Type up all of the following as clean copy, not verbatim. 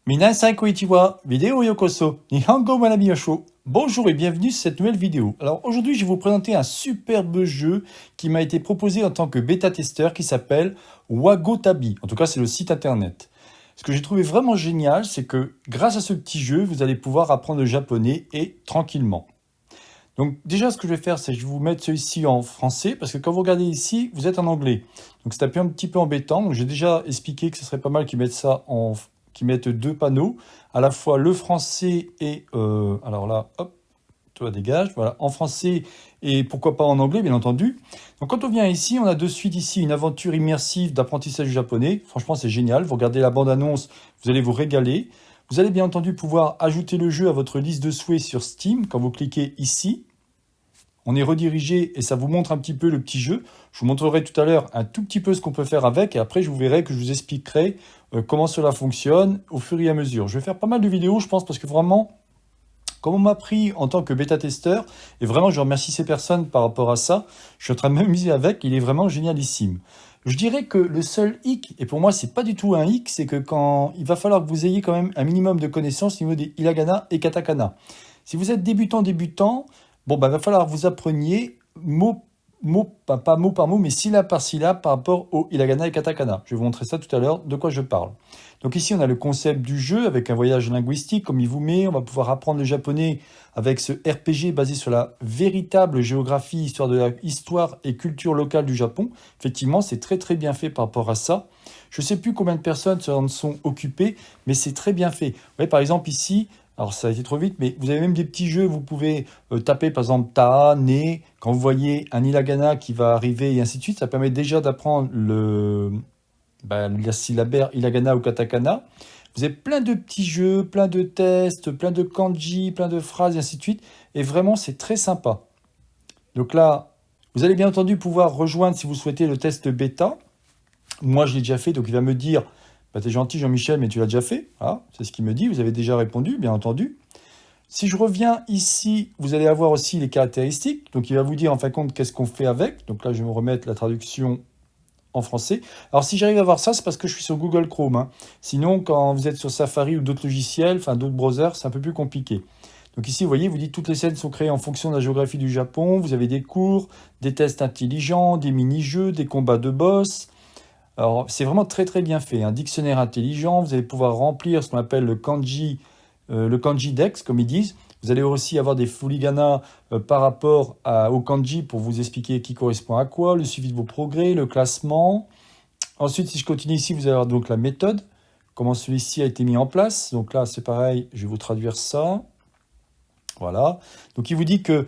Minasan konnichiwa, vidéo yokoso, Nihongo Manami Yosho. Bonjour et bienvenue sur cette nouvelle vidéo. Alors aujourd'hui, je vais vous présenter un superbe jeu qui m'a été proposé en tant que bêta-testeur qui s'appelle Wagotabi. En tout cas, c'est le site internet. Ce que j'ai trouvé vraiment génial, c'est que grâce à ce petit jeu, vous allez pouvoir apprendre le japonais et tranquillement. Donc déjà, ce que je vais faire, c'est que je vais vous mettre celui-ci en français, parce que quand vous regardez ici, vous êtes en anglais. Donc c'est un petit peu embêtant. Donc j'ai déjà expliqué que ce serait pas mal qu'ils qu'ils mettent deux panneaux, à la fois le français et alors là, hop, toi dégage, voilà, en français et pourquoi pas en anglais, bien entendu. Donc quand on vient ici, on a de suite ici une aventure immersive d'apprentissage du japonais. Franchement, c'est génial. Vous regardez la bande-annonce, vous allez vous régaler. Vous allez bien entendu pouvoir ajouter le jeu à votre liste de souhaits sur Steam quand vous cliquez ici. On est redirigé et ça vous montre un petit peu le petit jeu. Je vous montrerai tout à l'heure un tout petit peu ce qu'on peut faire avec et après je vous verrai que je vous expliquerai comment cela fonctionne au fur et à mesure. Je vais faire pas mal de vidéos, je pense, parce que vraiment, comme on m'a pris en tant que bêta-testeur, et vraiment je remercie ces personnes par rapport à ça, je suis en train de m'amuser avec, il est vraiment génialissime. Je dirais que le seul hic, et pour moi c'est pas du tout un hic, c'est que quand il va falloir que vous ayez quand même un minimum de connaissances au niveau des hiragana et katakana. Si vous êtes débutant, bon, bah, va falloir que vous appreniez pas mot par mot, mais syllabe par syllabe par rapport au hiragana et katakana. Je vais vous montrer ça tout à l'heure, de quoi je parle. Donc ici, on a le concept du jeu avec un voyage linguistique, comme il vous met. On va pouvoir apprendre le japonais avec ce RPG basé sur la véritable géographie, histoire et culture locale du Japon. Effectivement, c'est très très bien fait par rapport à ça. Je ne sais plus combien de personnes en sont occupées, mais c'est très bien fait. Vous voyez, par exemple, ici, alors ça a été trop vite, mais vous avez même des petits jeux, vous pouvez taper par exemple ta, ne, quand vous voyez un hiragana qui va arriver et ainsi de suite, ça permet déjà d'apprendre la syllabaire hiragana ou katakana. Vous avez plein de petits jeux, plein de tests, plein de kanji, plein de phrases et ainsi de suite, et vraiment c'est très sympa. Donc là, vous allez bien entendu pouvoir rejoindre si vous souhaitez le test bêta. Moi je l'ai déjà fait, donc il va me dire... Bah, t'es gentil Jean-Michel, mais tu l'as déjà fait. Ah, c'est ce qu'il me dit, vous avez déjà répondu, bien entendu. Si je reviens ici, vous allez avoir aussi les caractéristiques. Donc il va vous dire en fin de compte qu'est-ce qu'on fait avec. Donc là, je vais me remettre la traduction en français. Alors si j'arrive à voir ça, c'est parce que je suis sur Google Chrome, hein. Sinon, quand vous êtes sur Safari ou d'autres logiciels, enfin d'autres browsers, c'est un peu plus compliqué. Donc ici, vous voyez, vous dites toutes les scènes sont créées en fonction de la géographie du Japon. Vous avez des cours, des tests intelligents, des mini-jeux, des combats de boss. Alors, c'est vraiment très très bien fait. Un dictionnaire intelligent, vous allez pouvoir remplir ce qu'on appelle le kanji dex, comme ils disent. Vous allez aussi avoir des furigana par rapport au kanji pour vous expliquer qui correspond à quoi, le suivi de vos progrès, le classement. Ensuite, si je continue ici, vous allez avoir donc la méthode, comment celui-ci a été mis en place. Donc là, c'est pareil, je vais vous traduire ça. Voilà. Donc, il vous dit que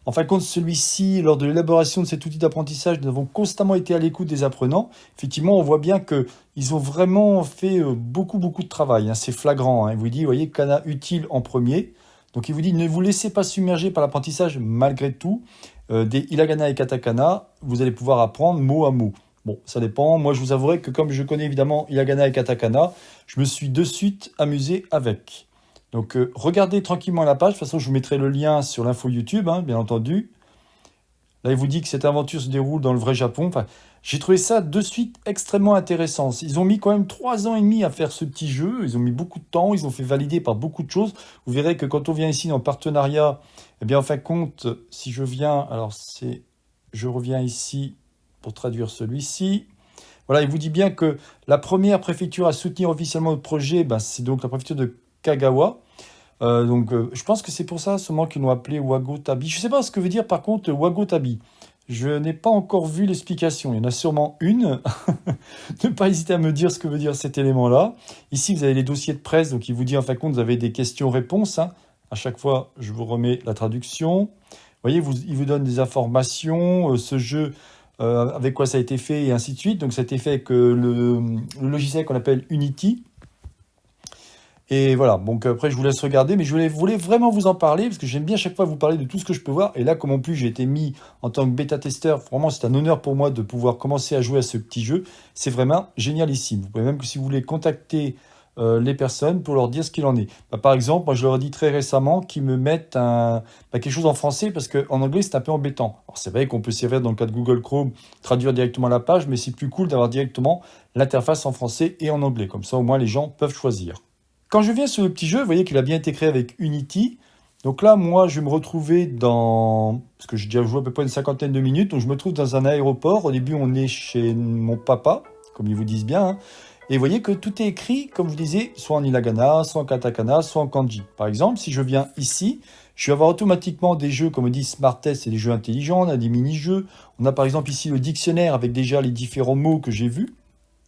en fin de compte, celui-ci, lors de l'élaboration de cet outil d'apprentissage, nous avons constamment été à l'écoute des apprenants. Effectivement, on voit bien qu'ils ont vraiment fait beaucoup de travail, hein. C'est flagrant, hein. Il vous dit, vous voyez, kana utile en premier. Donc il vous dit, ne vous laissez pas submerger par l'apprentissage malgré tout. Des hiragana et katakana, vous allez pouvoir apprendre mot à mot. Bon, ça dépend. Moi, je vous avouerai que comme je connais évidemment hiragana et katakana, je me suis de suite amusé avec. Donc, regardez tranquillement la page. De toute façon, je vous mettrai le lien sur l'info YouTube, hein, bien entendu. Là, il vous dit que cette aventure se déroule dans le vrai Japon. Enfin, j'ai trouvé ça de suite extrêmement intéressant. Ils ont mis quand même 3 ans et demi à faire ce petit jeu. Ils ont mis beaucoup de temps. Ils ont fait valider par beaucoup de choses. Vous verrez que quand on vient ici en partenariat, eh bien, en fin de compte, si je viens, je reviens ici pour traduire celui-ci. Voilà, il vous dit bien que la première préfecture à soutenir officiellement le projet, c'est donc la préfecture de Kagawa. Je pense que c'est pour ça seulement qu'ils l'ont appelé Wagotabi. Je ne sais pas ce que veut dire par contre Wagotabi. Je n'ai pas encore vu l'explication. Il y en a sûrement une. Ne pas hésiter à me dire ce que veut dire cet élément-là. Ici, vous avez les dossiers de presse. Donc, il vous dit en fin de compte, vous avez des questions-réponses, hein. À chaque fois, je vous remets la traduction. Vous voyez, il vous donne des informations. Ce jeu, avec quoi ça a été fait et ainsi de suite. Donc, ça a été fait avec le logiciel qu'on appelle Unity. Et voilà, donc après je vous laisse regarder, mais voulais vraiment vous en parler, parce que j'aime bien à chaque fois vous parler de tout ce que je peux voir. Et là, comme en plus j'ai été mis en tant que bêta-testeur, vraiment c'est un honneur pour moi de pouvoir commencer à jouer à ce petit jeu. C'est vraiment génialissime. Vous pouvez même, si vous voulez, contacter les personnes pour leur dire ce qu'il en est. Par exemple, moi je leur ai dit très récemment qu'ils me mettent quelque chose en français, parce qu'en anglais c'est un peu embêtant. Alors c'est vrai qu'on peut servir dans le cas de Google Chrome, traduire directement la page, mais c'est plus cool d'avoir directement l'interface en français et en anglais. Comme ça au moins les gens peuvent choisir. Quand je viens sur le petit jeu, vous voyez qu'il a bien été créé avec Unity. Donc là, moi, je vais me retrouver dans... Parce que j'ai déjà joué à peu près une cinquantaine de minutes. Donc je me trouve dans un aéroport. Au début, on est chez mon papa, comme ils vous disent bien, hein. Et vous voyez que tout est écrit, comme je vous disais, soit en hiragana, soit en katakana, soit en kanji. Par exemple, si je viens ici, je vais avoir automatiquement des jeux, comme on dit, Smart Test, c'est des jeux intelligents. On a des mini-jeux. On a par exemple ici le dictionnaire avec déjà les différents mots que j'ai vus.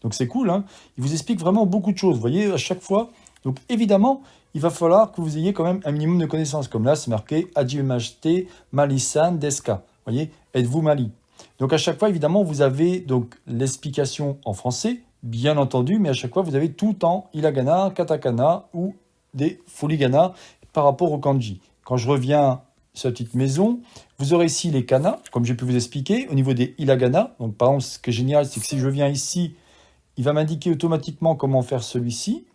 Donc c'est cool, hein. Il vous explique vraiment beaucoup de choses, vous voyez, à chaque fois. Donc évidemment, il va falloir que vous ayez quand même un minimum de connaissances. Comme là, c'est marqué Hajimemashite Mali-san Deska. Vous voyez, êtes-vous Mali? Donc à chaque fois, évidemment, vous avez donc l'explication en français, bien entendu, mais à chaque fois, vous avez tout en hiragana, katakana ou des furigana par rapport au kanji. Quand je reviens sur la petite maison, vous aurez ici les kana, comme j'ai pu vous expliquer, au niveau des hiragana. Donc par exemple, ce qui est génial, c'est que si je viens ici, il va m'indiquer automatiquement comment faire celui-ci.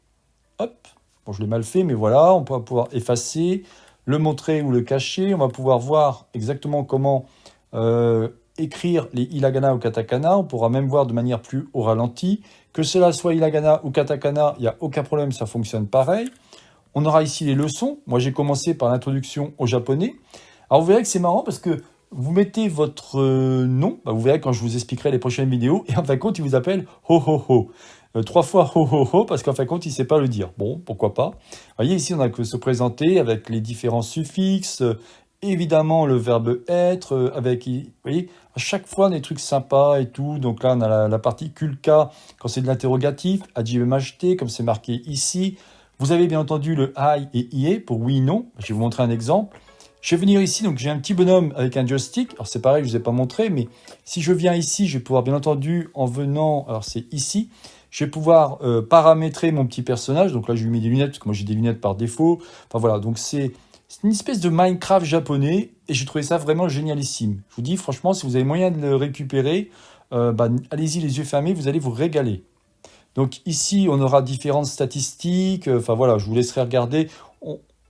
Hop, bon, je l'ai mal fait, mais voilà, on va pouvoir effacer, le montrer ou le cacher. On va pouvoir voir exactement comment écrire les hiragana ou katakana. On pourra même voir de manière plus au ralenti. Que cela soit hiragana ou katakana, il n'y a aucun problème, ça fonctionne pareil. On aura ici les leçons. Moi, j'ai commencé par l'introduction au japonais. Alors, vous verrez que c'est marrant parce que vous mettez votre nom, vous verrez quand je vous expliquerai les prochaines vidéos, et en fin de compte, il vous appelle ho ho ho. 3 fois ho ho ho, parce qu'en fin de compte, il ne sait pas le dire. Bon, pourquoi pas. Vous voyez, ici, on a que se présenter avec les différents suffixes, évidemment le verbe être, avec, vous voyez, à chaque fois des trucs sympas et tout. Donc là, on a la partie kulka, quand c'est de l'interrogatif, hajimemashite, comme c'est marqué ici. Vous avez bien entendu le hi et ie pour oui, non. Je vais vous montrer un exemple. Je vais venir ici, donc j'ai un petit bonhomme avec un joystick. Alors c'est pareil, je ne vous ai pas montré, mais si je viens ici, je vais pouvoir bien entendu, en venant, alors c'est ici, je vais pouvoir paramétrer mon petit personnage. Donc là, je lui mets des lunettes, parce que moi j'ai des lunettes par défaut. Enfin voilà, donc c'est une espèce de Minecraft japonais, et j'ai trouvé ça vraiment génialissime. Je vous dis, franchement, si vous avez moyen de le récupérer, allez-y les yeux fermés, vous allez vous régaler. Donc ici, on aura différentes statistiques. Enfin voilà, je vous laisserai regarder.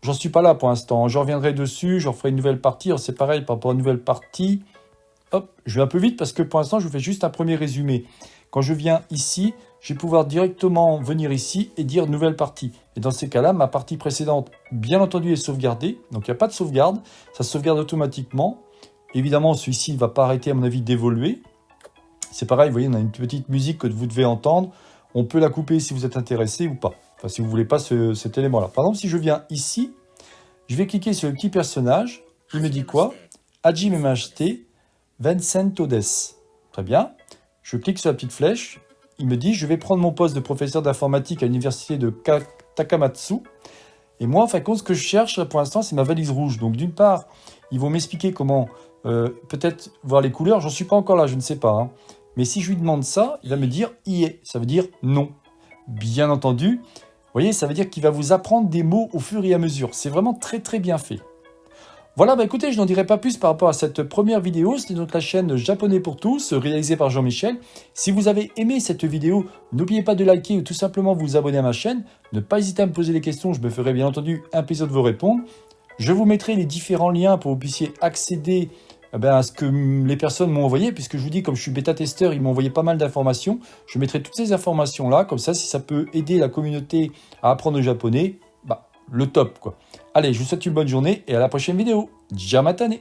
J'en suis pas là pour l'instant. Je reviendrai dessus, je referai une nouvelle partie. Alors, c'est pareil par rapport à une nouvelle partie. Hop, je vais un peu vite parce que pour l'instant, je vous fais juste un premier résumé. Quand je viens ici, je vais pouvoir directement venir ici et dire nouvelle partie. Et dans ces cas-là, ma partie précédente, bien entendu, est sauvegardée. Donc il n'y a pas de sauvegarde. Ça se sauvegarde automatiquement. Évidemment, celui-ci ne va pas arrêter, à mon avis, d'évoluer. C'est pareil, vous voyez, on a une petite musique que vous devez entendre. On peut la couper si vous êtes intéressé ou pas. Enfin, si vous ne voulez pas cet élément-là. Par exemple, si je viens ici, je vais cliquer sur le petit personnage. Il me dit quoi? Hajimemashite Vincento des. Très bien. Je clique sur la petite flèche. Il me dit, je vais prendre mon poste de professeur d'informatique à l'université de Takamatsu. Et moi, en fin de compte, ce que je cherche là, pour l'instant, c'est ma valise rouge. Donc, d'une part, ils vont m'expliquer comment peut-être voir les couleurs. J'en suis pas encore là, je ne sais pas, hein. Mais si je lui demande ça, il va me dire « ie », ça veut dire « non ». Bien entendu, vous voyez, ça veut dire qu'il va vous apprendre des mots au fur et à mesure. C'est vraiment très très bien fait. Voilà, écoutez, je n'en dirai pas plus par rapport à cette première vidéo. C'était donc la chaîne Japonais pour tous, réalisée par Jean-Michel. Si vous avez aimé cette vidéo, n'oubliez pas de liker ou tout simplement vous abonner à ma chaîne. Ne pas hésiter à me poser des questions, je me ferai bien entendu un plaisir de vous répondre. Je vous mettrai les différents liens pour que vous puissiez accéder à ce que les personnes m'ont envoyé, puisque je vous dis, comme je suis bêta-testeur, ils m'ont envoyé pas mal d'informations. Je mettrai toutes ces informations-là, comme ça, si ça peut aider la communauté à apprendre le japonais, le top, quoi. Allez, je vous souhaite une bonne journée et à la prochaine vidéo. Jamatane!